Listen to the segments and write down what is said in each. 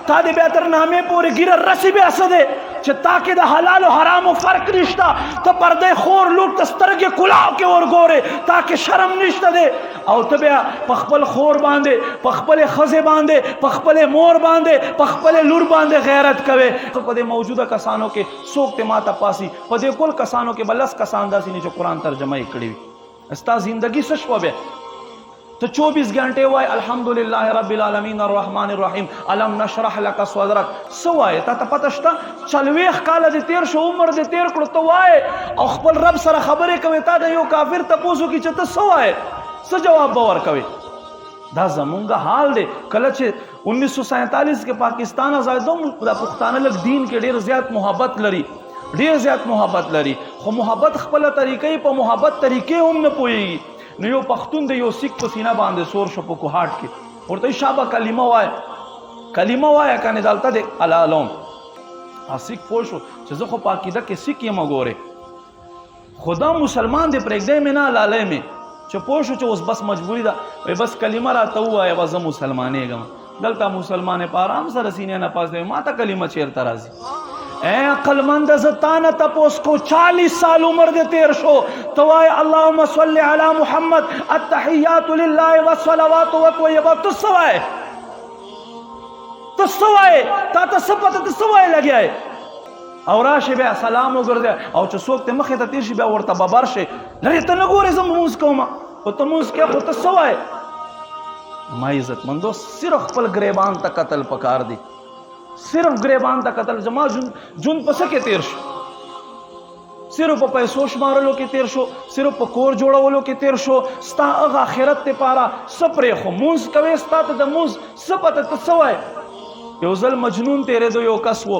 تا دې بیا تر نامې پورې ګیره رسي بیا څه دی چې تا کې د حلال او حرامو فرق نشته ته پردې خور لور ته سترګې کلاو کې ورګورې تا کې شرم نشته دی او ته بیا په خپل خور باندې په خپلې ښځې باندې په خپلې مور باندې په خپلې لور باندې غیرت کوې په دې موجوده کسانو کې څوک ته ماته پاسي په دې کل کسانو کې به 10 کسان داسې نه چې قرآن ترجمه یې کړې وي ستا زندگی څه شوه بیا تو 24 گھنٹے وائے الحمدللہ رب العالمین الرحمن الرحیم علم نشرح لک صدرک سوائے تا پتہ شتا چلويخ کال دې تیر شو عمر دې تیر کړو تو وای او خپل رب سره خبرې کوي تا د یو کافر تپوسو کی چته سوائے څه جواب باور کوي دا زمونږ حال دی کله چې 1947 کې پاکستان آزادو د پښتانه لک دین کې ډیر زیات محبت لري ډیر زیات محبت لري خو محبت خپل طریقې په محبت طریقې هم نه پويږي نو یو پښتون د یو سیک په سینه باندې سور شو په کوهاټ کې ورته شابه کلمه وای کنه دالته د علالم سیک پوه شو چې زه خو پاکیده کې سیک یم ګوره خدا مسلمان دې پرېږدی مې نه لالی مې چې پوه شو چې اوس بس مجبوري ده وای بس کلمه راته ووایه بس زه مسلمانېږم دلته مسلمانې په آرام سره سینې نه پاس دی ما ته کلمه چېرته راځي اے عقلمند زتانه تپوس کو 40 سال عمر دے تیر شو توائے اللہم صلی علی محمد التحیات للہ والصلوات والطیبات تسوائے تا تسپت تسوائے لگیا ہے او راشه بیا سلام وګرځي او چې څوک ته مخې ته تیر شي بیا ورته ببر شي لري ته نه ګورې زه مونځ کوم خو ته مونځ کې خو ته څه وایې ما عزتمندو صرف خپل ګریبان ته قتل پکار دی صرف گریبان تا قتل جما جون پس کې تیر شو صرف په پیسو شمارلو کې تیر شو صرف په کور جوړولو کې تیر شو ستا هغه آخرت ته پاره سپرې خو مونځ کوي ستا ته د مونځ سپته ته سوای یو ځل مجنون تیرې دو یو کس و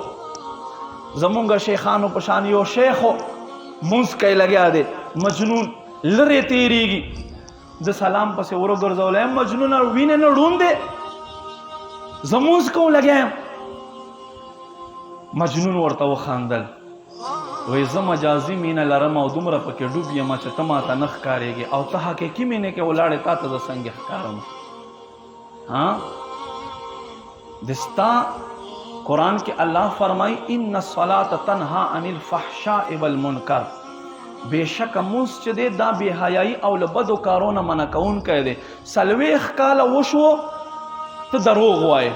زمونږ شیخانو پشان یو شیخ مونځ کوي لګیا دی مجنون لرې تیریږي د سلام پسې ورګرځول مجنون وینې نه ډون دی زمونځ کوم لګیا مجنون ورته وخاندل وای زه مجازي مینه لرم او دومره پکې ډوب یم چې ته ماته نه ښکارېږي او ته حقیقي مینې کې ولاړې تا ته زه څنګه ښکارم دستا قرآن کې الله فرمای ان الصلاة تنها عن الفحشاء والمنکر بېشکه مونځ چې دی دا بې حیایي او له بدو کارونه منع کوونکی دی 40 کاله وشو ته دروغ وایې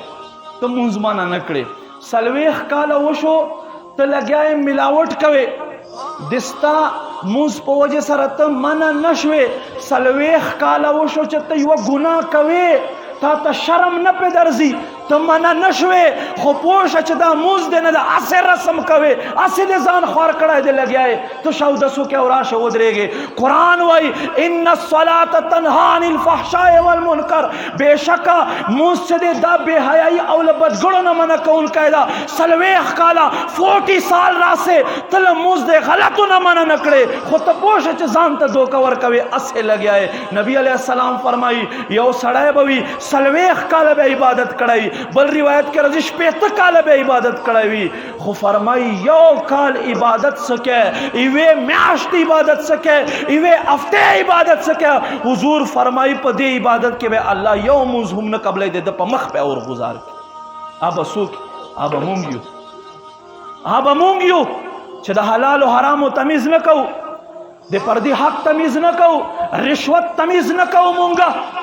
ته مونځ منع نه کړې 40 کاله وشو ته لګیا یې ملاوټ کوې دستا مونځ په وجې سره ته منع نه شوې 40 کاله وشو چې ته یوه ګناه کوې تا ته شرم نه پې درځي ته منع نه شوې خو پوه شه چې دا مونځ دی نه د هسې رسم کوې هسې دې ځان خوار کړی دی لګیا یې ته شاودسو کې او راشه ودرېږې قرآن وایي ان الصلاة تنها عن الفحشاء والمنکر بېشکه مونځ چې دی دا بې حیایي او له بدګړو نه منع کوونکی ده 40 کاله 40 سال راسې ته له مونځ دی غلطو نه منع نه کړې خو ته پوه شه چې ځان ته دوکه ورکوې هسې لګیا یې نبي علیه السلام فرمایي یو سړی به وي 40 کاله به عبادت کړی بل روایت کې راځي 50 کاله به عبادت کړی وي خو فرمایي یو کال عبادت سکے ایوه میاشت عبادت سکے ایوه هفته عبادت سکے حضور فرمایي په دې عبادت کې به الله یو مونځ هم نه قبلې د په مخ په اور گزار اب سوک اب مونږ یو چې د حلال او حرام تمیز نه کو د پردي حق تمیز نه کو رشوت تمیز نه کو مونږه